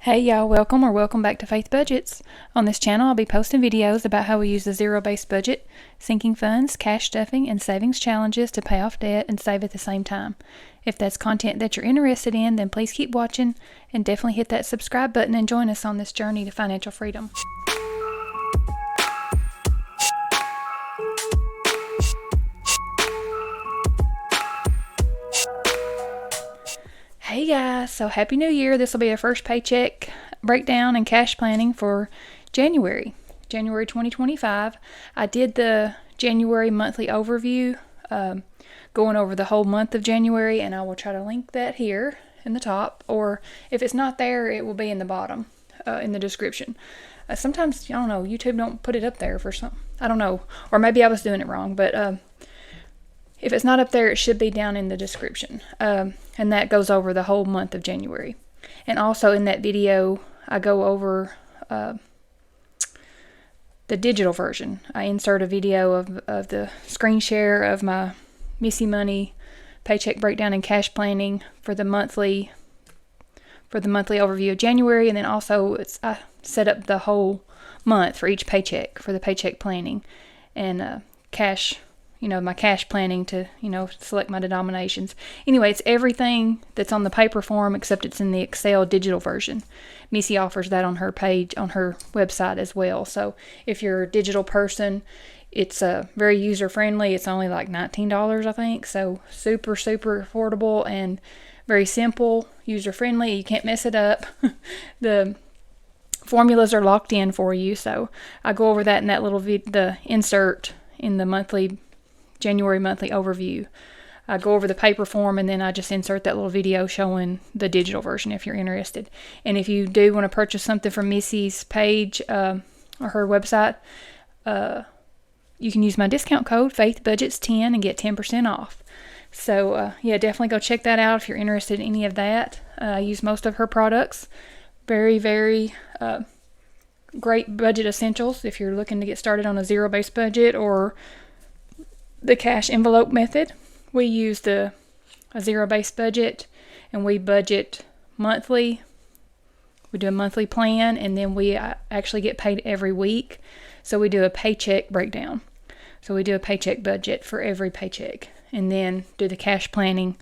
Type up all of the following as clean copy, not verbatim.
Hey y'all, welcome back to Faith Budgets. On this channel, I'll be posting videos about how we use the zero-based budget, sinking funds, cash stuffing, and savings challenges to pay off debt and save at the same time. If that's content that you're interested in, then please keep watching and definitely hit that subscribe button and join us on this journey to financial freedom. Hey guys, so Happy New Year. This will be our first paycheck breakdown and cash planning for January 2025. I did the January monthly overview, going over the whole month of January, and I will try to link that here in the top, or if it's not there, it will be in the bottom, in the description. Sometimes, I don't know, YouTube don't put it up there for some, I don't know, or maybe I was doing it wrong, but if it's not up there, it should be down in the description. And that goes over the whole month of January. And also in that video, I go over the digital version. I insert a video of the screen share of my Missy Money paycheck breakdown and cash planning for the monthly overview of January. And then also I set up the whole month for each paycheck for the paycheck planning and cash. My cash planning to, select my denominations. Anyway, it's everything that's on the paper form except it's in the Excel digital version. Missy offers that on her page, on her website as well. So if you're a digital person, it's very user-friendly. It's only like $19, I think. So super, super affordable and very simple, user-friendly. You can't mess it up. The formulas are locked in for you. So I go over that in that little the insert in the January monthly overview. I go over the paper form and then I just insert that little video showing the digital version if you're interested. And if you do want to purchase something from Missy's page or her website, you can use my discount code FaithBudgets10 and get 10% off. So definitely go check that out if you're interested in any of that. I use most of her products. Very, very great budget essentials if you're looking to get started on a zero-based budget or the cash envelope method. We use a zero-based budget, and we budget monthly. We do a monthly plan, and then we actually get paid every week. So we do a paycheck breakdown. So we do a paycheck budget for every paycheck, and then do the cash planning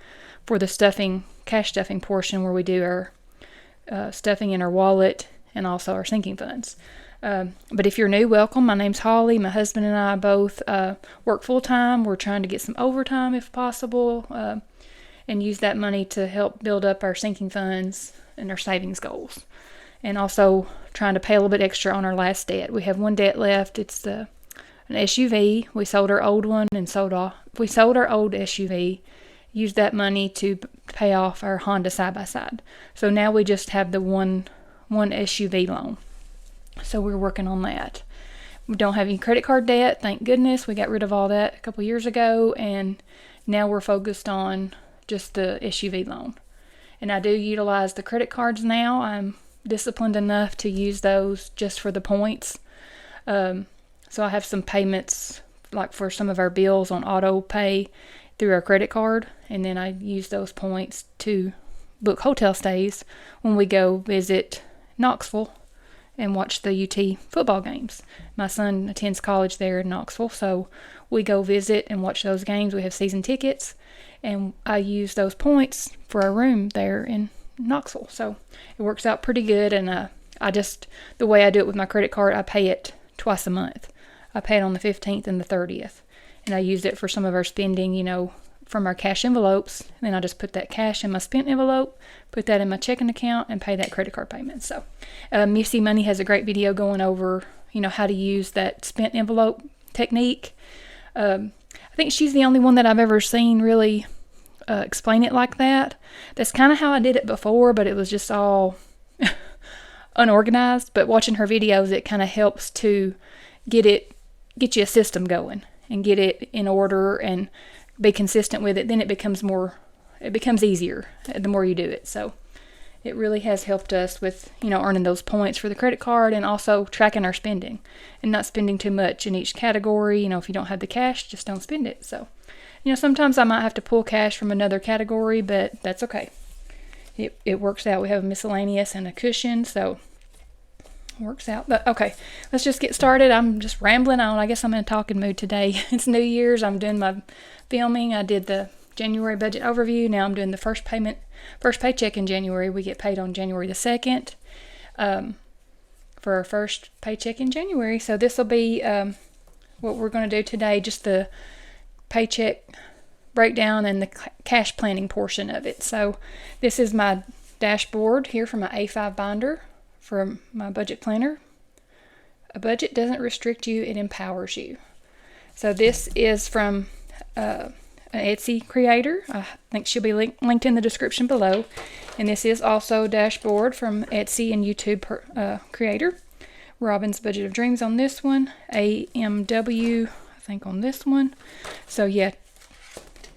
for the cash stuffing portion where we do our stuffing in our wallet and also our sinking funds. But if you're new, welcome. My name's Holly. My husband and I both work full-time. We're trying to get some overtime if possible and use that money to help build up our sinking funds and our savings goals. And also trying to pay a little bit extra on our last debt. We have one debt left. It's an SUV. We sold our old one and we sold our old SUV, used that money to pay off our Honda side-by-side. So now we just have the one SUV loan. So we're working on that. We don't have any credit card debt, thank goodness. We got rid of all that a couple years ago, and now we're focused on just the SUV loan. And I do utilize the credit cards now. I'm disciplined enough to use those just for the points. So I have some payments, like for some of our bills on auto pay through our credit card, and then I use those points to book hotel stays when we go visit Knoxville and watch the UT football games. My son attends college there in Knoxville, so we go visit and watch those games. We have season tickets, and I use those points for our room there in Knoxville. So it works out pretty good, and the way I do it with my credit card, I pay it twice a month. I pay it on the 15th and the 30th, and I use it for some of our spending, from our cash envelopes. And then I just put that cash in my spent envelope, put that in my checking account, and pay that credit card payment. So Missy Money has a great video going over, how to use that spent envelope technique. I think she's the only one that I've ever seen really explain it like that. That's kind of how I did it before, but it was just all unorganized. But watching her videos, it kind of helps to get you a system going and get it in order and be consistent with it. Then it becomes easier the more you do it. So it really has helped us with, earning those points for the credit card and also tracking our spending and not spending too much in each category. If you don't have the cash, just don't spend it. So, sometimes I might have to pull cash from another category, but that's okay. it works out. We have a miscellaneous and a cushion, so it works out. But okay, let's just get started. I'm just rambling on. I guess I'm in a talking mood today. It's New Year's. I'm doing my filming. I did the January budget overview. Now I'm doing the first paycheck in January. We get paid on January the 2nd for our first paycheck in January. So this will be what we're going to do today, just the paycheck breakdown and the cash planning portion of it. So this is my dashboard here for my A5 binder for my budget planner. A budget doesn't restrict you, it empowers you. So this is from an Etsy creator. I think she'll be linked in the description below. And this is also a dashboard from Etsy and YouTube creator. Robin's Budget of Dreams on this one. AMW, I think, on this one. So yeah,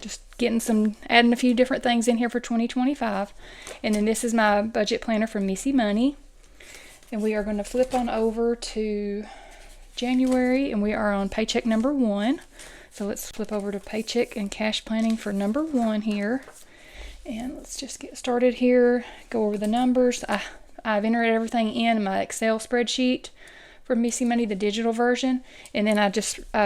just adding a few different things in here for 2025. And then this is my budget planner from Missy Money. And we are going to flip on over to January, and we are on paycheck number 1. So let's flip over to paycheck and cash planning for number 1 here. And let's just get started here, go over the numbers. I've entered everything in my Excel spreadsheet for Missy Money, the digital version, and then I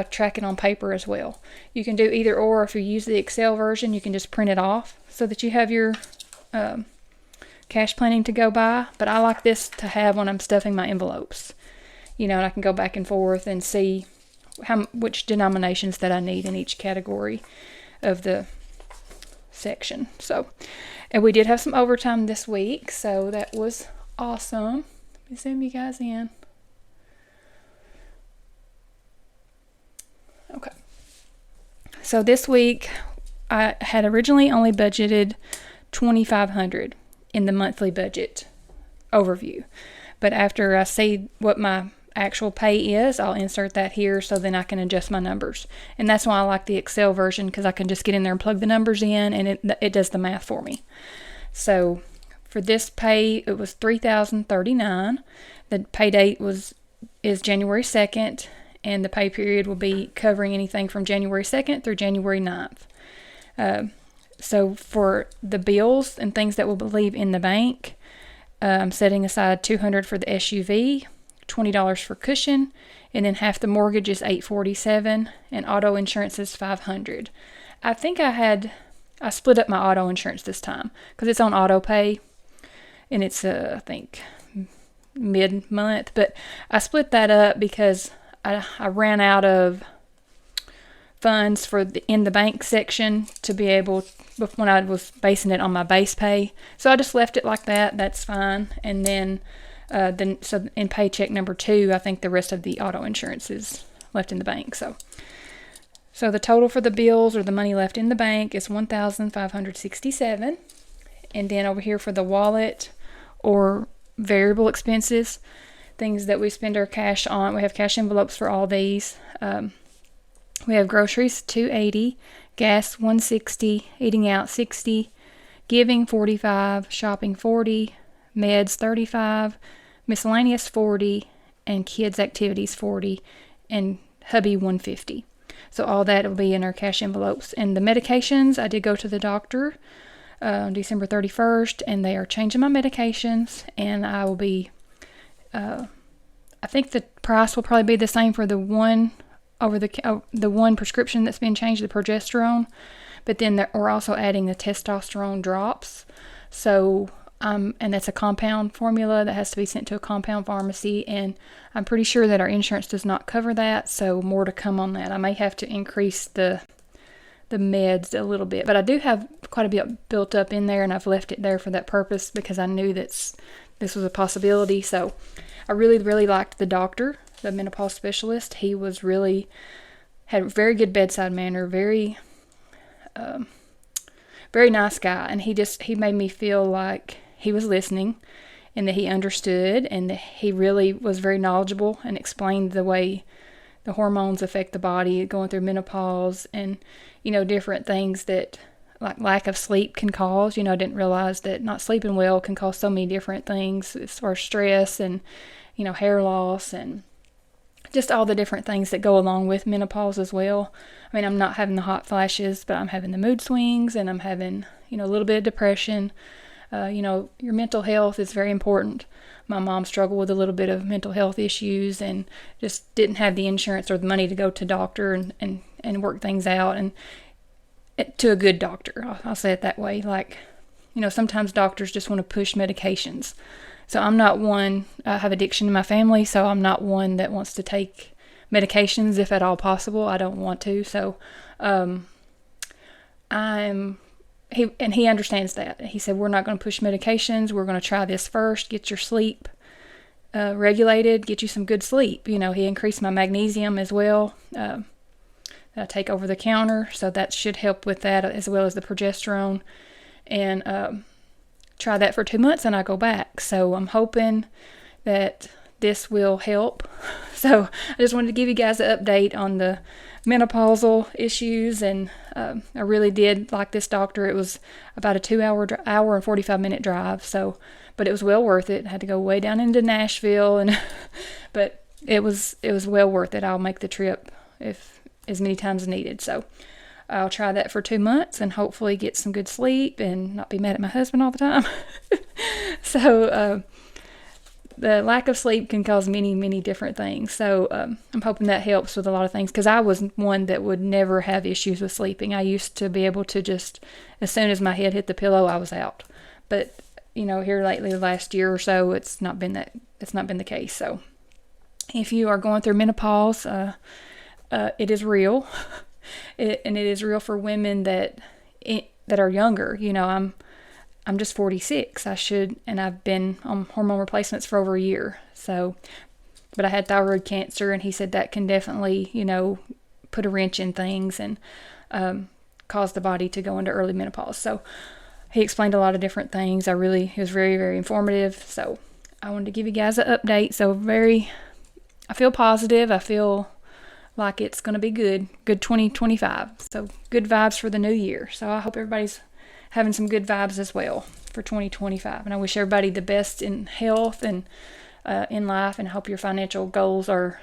track it on paper as well. You can do either or. If you use the Excel version, you can just print it off so that you have your cash planning to go by. But I like this to have when I'm stuffing my envelopes, and I can go back and forth and see which denominations that I need in each category of the section. So, and we did have some overtime this week, so that was awesome. Let me zoom you guys in. Okay. So this week I had originally only budgeted $2,500 in the monthly budget overview. But after I see what my actual pay is, I'll insert that here so then I can adjust my numbers. And that's why I like the Excel version, because I can just get in there and plug the numbers in, and it does the math for me. So for this pay, it was $3,039. The pay date is January 2nd, and the pay period will be covering anything from January 2nd through January 9th. So for the bills and things that will leave in the bank, I'm setting aside $200 for the SUV, $20 for cushion, and then half the mortgage is $847, and auto insurance is $500. I think I split up my auto insurance this time because it's on auto pay, and it's I think mid-month, but I split that up because I ran out of funds for in the bank section to be able, when I was basing it on my base pay. So I just left it like that. That's fine. And then so in paycheck number 2, I think the rest of the auto insurance is left in the bank. So the total for the bills, or the money left in the bank, is $1,567. And then over here for the wallet or variable expenses, things that we spend our cash on, we have cash envelopes for all these. We have groceries, $280, gas, $160, eating out, $60, giving, $45, shopping, $40, meds, $35, miscellaneous, $40, and kids' activities, $40, and hubby, $150. So all that will be in our cash envelopes. And the medications, I did go to the doctor on December 31st, and they are changing my medications, and I will be, I think the price will probably be the same for the one one prescription that's been changed, the progesterone, but then we're also adding the testosterone drops. So, and that's a compound formula that has to be sent to a compound pharmacy, and I'm pretty sure that our insurance does not cover that, so more to come on that. I may have to increase the meds a little bit, but I do have quite a bit built up in there, and I've left it there for that purpose because I knew that this was a possibility. So I really, really liked the doctor, the menopause specialist. He had a very good bedside manner, very nice guy, and he made me feel like he was listening and that he understood, and that he really was very knowledgeable and explained the way the hormones affect the body going through menopause, and different things that like lack of sleep can cause. I didn't realize that not sleeping well can cause so many different things as far as stress and hair loss and just all the different things that go along with menopause as well. I mean, I'm not having the hot flashes, but I'm having the mood swings, and I'm having, a little bit of depression. Your mental health is very important. My mom struggled with a little bit of mental health issues and just didn't have the insurance or the money to go to doctor and work things out, and to a good doctor. I'll say it that way. Like, sometimes doctors just want to push medications. So I'm not one. I have addiction in my family, so I'm not one that wants to take medications if at all possible. I don't want to. So he understands that. He said, we're not going to push medications. We're going to try this first. Get your sleep regulated. Get you some good sleep. He increased my magnesium as well. I take over the counter, so that should help with that, as well as the progesterone. And try that for 2 months, and I go back. So I'm hoping that this will help. So I just wanted to give you guys an update on the menopausal issues, and I really did like this doctor. It was about a 2-hour hour and 45-minute drive, but it was well worth it. I had to go way down into Nashville, but it was well worth it. I'll make the trip as many times as needed. So I'll try that for 2 months and hopefully get some good sleep and not be mad at my husband all the time. So the lack of sleep can cause many, many different things. So I'm hoping that helps with a lot of things, because I was one that would never have issues with sleeping. I used to be able to just, as soon as my head hit the pillow, I was out. But here lately, the last year or so, it's not been the case. So if you are going through menopause, it is real. And it is real for women that are younger. I'm just 46. And I've been on hormone replacements for over a year. So, but I had thyroid cancer, and he said that can definitely, put a wrench in things and cause the body to go into early menopause. So he explained a lot of different things. It was very, very informative. So I wanted to give you guys an update. So I feel positive. I feel like it's going to be good 2025. So good vibes for the new year. So I hope everybody's having some good vibes as well for 2025. And I wish everybody the best in health and in life, and hope your financial goals are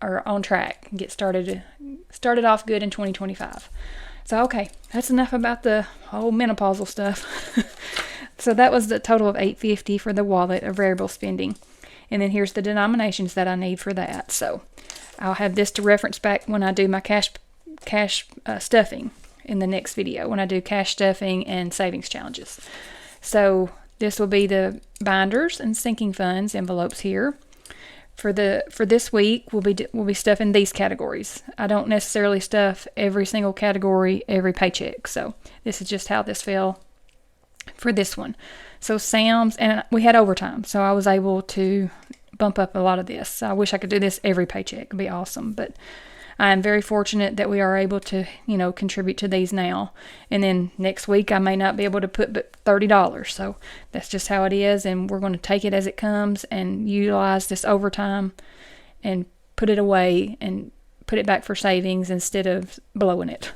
on track and get started off good in 2025. So, okay, that's enough about the whole menopausal stuff. So that was the total of $850 for the wallet of variable spending. And then here's the denominations that I need for that. So I'll have this to reference back when I do my cash stuffing in the next video, when I do cash stuffing and savings challenges. So this will be the binders and sinking funds envelopes here. For this week, we'll be stuffing these categories. I don't necessarily stuff every single category every paycheck. So this is just how this fell for this one. So Sam's, and we had overtime, so I was able to bump up a lot of this. I wish I could do this every paycheck. It'd be awesome, but I am very fortunate that we are able to, contribute to these now. And then next week I may not be able to put but $30. So that's just how it is, and we're going to take it as it comes and utilize this overtime and put it away and put it back for savings instead of blowing it.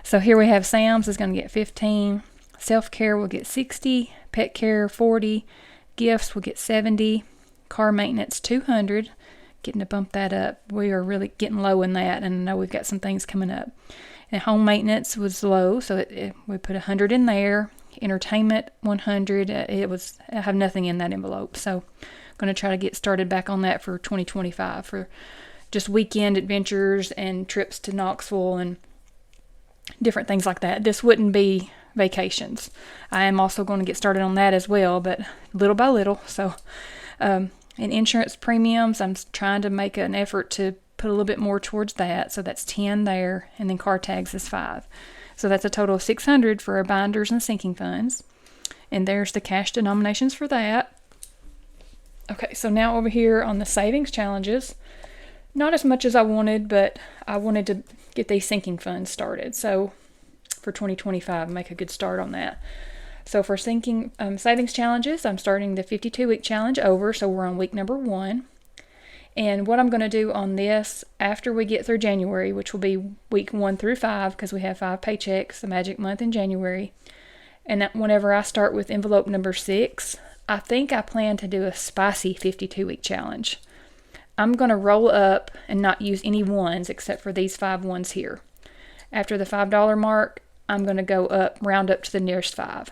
So here we have Sam's is going to get 15, self-care will get 60, pet care 40, gifts will get 70, car maintenance 200, getting to bump that up. We are really getting low in that, and I know we've got some things coming up. And home maintenance was low, so we put 100 in there. Entertainment 100. I have nothing in that envelope, so I'm going to try to get started back on that for 2025 for just weekend adventures and trips to Knoxville and different things like that. This wouldn't be vacations. I am also going to get started on that as well, but little by little. So, and insurance premiums, I'm trying to make an effort to put a little bit more towards that. So that's 10 there, and then car tags is 5. So that's a total of 600 for our binders and sinking funds. And there's the cash denominations for that. Okay, so now over here on the savings challenges, not as much as I wanted, but I wanted to get these sinking funds started. So for 2025, make a good start on that. So for sinking savings challenges, I'm starting the 52-week challenge over. So we're on week number 1. And what I'm going to do on this after we get through January, which will be week 1 through 5, because we have 5 paychecks, the magic month in January. And that whenever I start with envelope number 6, I think I plan to do a spicy 52-week challenge. I'm going to roll up and not use any ones except for these 5 ones here. After the $5 mark, I'm going to go up, round up to the nearest 5.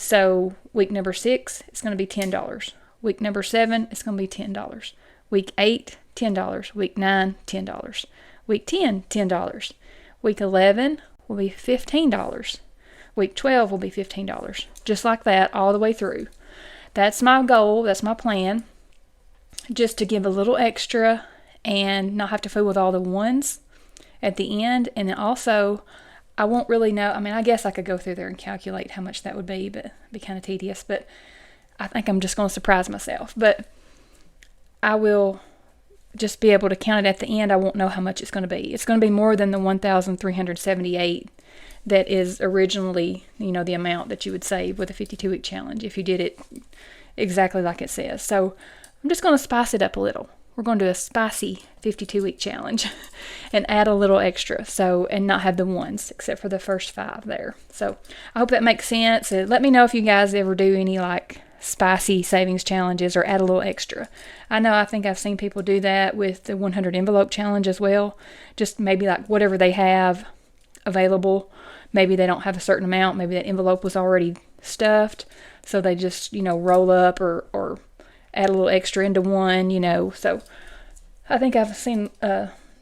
So week number 6, it's going to be $10. Week number 7, it's going to be $10. Week 8, $10. Week 9, $10. Week 10, $10. Week 11 will be $15. Week 12 will be $15. Just like that all the way through. That's my goal. That's my plan. Just to give a little extra and not have to fool with all the ones at the end. And then also, I won't really know. I mean, I guess I could go through there and calculate how much that would be, but it'd be kind of tedious. But I think I'm just going to surprise myself. But I will just be able to count it at the end. I won't know how much it's going to be. It's going to be more than the 1,378 that is originally, the amount that you would save with a 52-week challenge if you did it exactly like it says. So I'm just going to spice it up a little. We're going to do a spicy 52-week challenge and add a little extra, and not have the ones except for the first 5 there. So I hope that makes sense. Let me know if you guys ever do any spicy savings challenges or add a little extra. I think I've seen people do that with the 100 envelope challenge as well. Just maybe whatever they have available. Maybe they don't have a certain amount. Maybe that envelope was already stuffed. So they just, roll up or add a little extra into one, So I think I've seen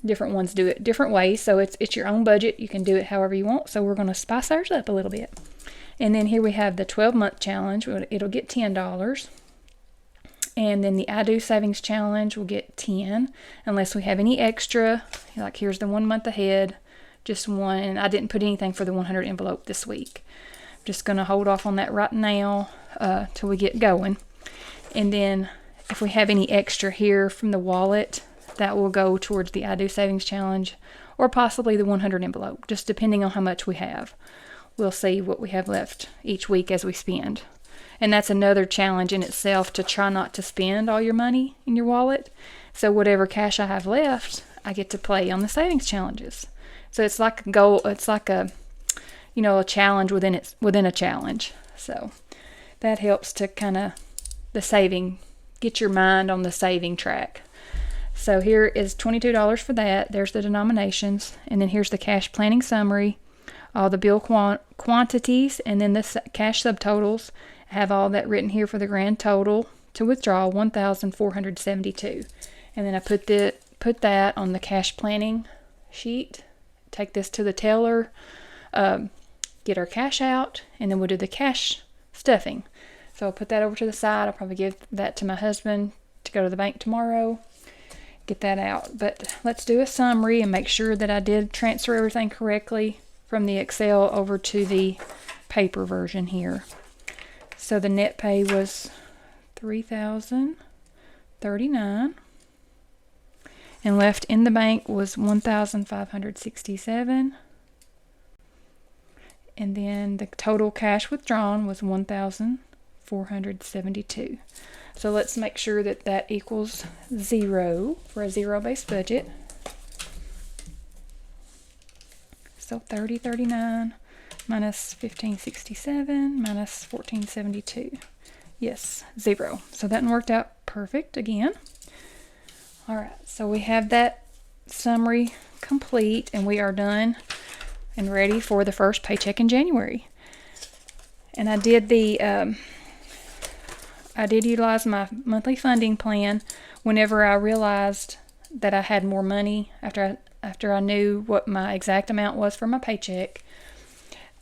different ones do it different ways. So it's your own budget. You can do it however you want. So we're going to spice ours up a little bit. And then here we have the 12-month challenge. It'll get $10. And then the I Do Savings Challenge will get $10 unless we have any extra. Here's the 1 month ahead, just one. And I didn't put anything for the 100 envelope this week. I'm just going to hold off on that right now till we get going. And then if we have any extra here from the wallet, that will go towards the I Do Savings Challenge or possibly the 100 envelope, just depending on how much we have. We'll see what we have left each week as we spend. And that's another challenge in itself, to try not to spend all your money in your wallet. So whatever cash I have left, I get to play on the savings challenges. So it's like a goal. It's like a challenge within a challenge. So that helps to kind of get your mind on the saving track. So here is $22 for that. There's the denominations. And then here's the cash planning summary, all the bill quantities, and then the cash subtotals. I have all that written here for the grand total to withdraw, $1,472. And then I put that on the cash planning sheet. Take this to the teller, get our cash out, and then we'll do the cash stuffing. So I'll put that over to the side. I'll probably give that to my husband to go to the bank tomorrow, get that out. But let's do a summary and make sure that I did transfer everything correctly from the Excel over to the paper version here. So the net pay was $3,039, and left in the bank was $1,567, and then the total cash withdrawn was $1,472. So let's make sure that equals 0 for a zero-based budget. So $30.39 minus $15.67 minus $14.72. Yes, 0. So that one worked out perfect again. All right, so we have that summary complete, and we are done and ready for the first paycheck in January. And I did utilize my monthly funding plan whenever I realized that I had more money after I knew what my exact amount was for my paycheck.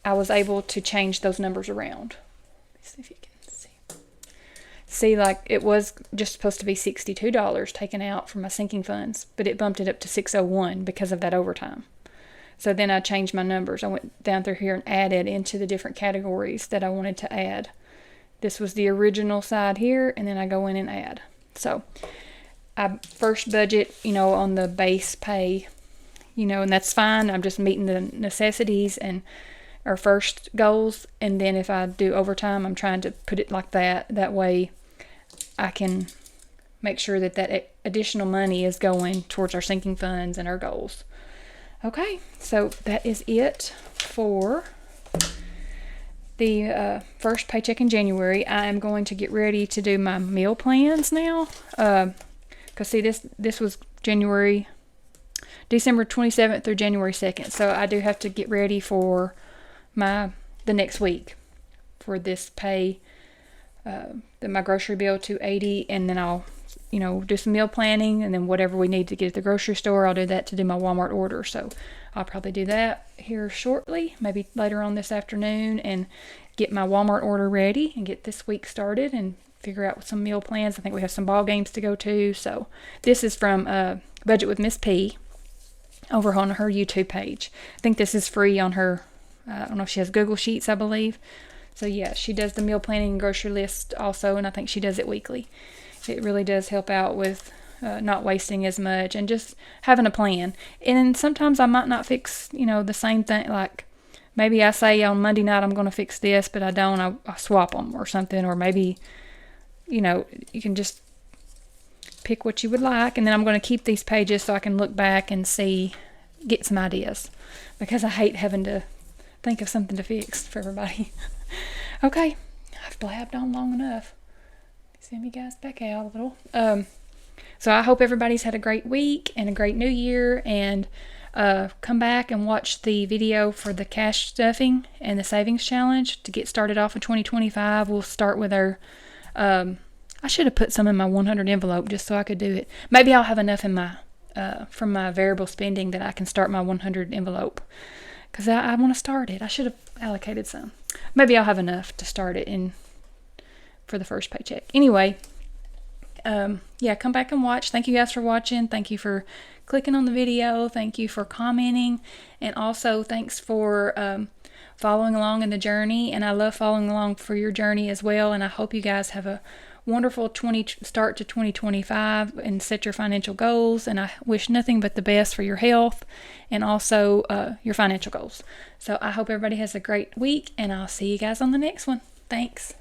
I was able to change those numbers around. Let's see if you can see, it was just supposed to be $62 taken out from my sinking funds, but it bumped it up to $601 because of that overtime. So then I changed my numbers. I went down through here and added into the different categories that I wanted to add. This was the original side here, and then I go in and add. So I first budget, on the base pay, and that's fine. I'm just meeting the necessities and our first goals, and then if I do overtime, I'm trying to put it like that. That way I can make sure that additional money is going towards our sinking funds and our goals. Okay, so that is it for the first paycheck in January. I am going to get ready to do my meal plans now. Because see, this was December 27th through January 2nd. So I do have to get ready for the next week for this pay my grocery bill to $80, and then I'll do some meal planning, and then whatever we need to get at the grocery store, I'll do that to do my Walmart order. So I'll probably do that here shortly, maybe later on this afternoon, and get my Walmart order ready and get this week started and figure out some meal plans. I think we have some ball games to go to. So this is from Budget with Miss P over on her YouTube page. I think this is free on her, I don't know if she has Google Sheets, I believe. So yeah, she does the meal planning and grocery list also, and I think she does it weekly. It really does help out with not wasting as much and just having a plan. And sometimes I might not fix, the same thing. Like maybe I say on Monday night I'm going to fix this, but I don't. I swap them or something. Or maybe, you can just pick what you would like. And then I'm going to keep these pages so I can look back and get some ideas. Because I hate having to think of something to fix for everybody. Okay, I've blabbed on long enough. Send me guys back out a little. So I hope everybody's had a great week and a great new year, and come back and watch the video for the cash stuffing and the savings challenge to get started off in 2025. We'll start with our I should have put some in my 100 envelope just so I could do it. Maybe I'll have enough in my from my variable spending that I can start my 100 envelope, because I want to start it. I should have allocated some. Maybe I'll have enough to start it for the first paycheck. Anyway, come back and watch. Thank you guys for watching. Thank you for clicking on the video. Thank you for commenting. And also thanks for following along in the journey. And I love following along for your journey as well. And I hope you guys have a wonderful start to 2025 and set your financial goals. And I wish nothing but the best for your health and also your financial goals. So I hope everybody has a great week, and I'll see you guys on the next one. Thanks.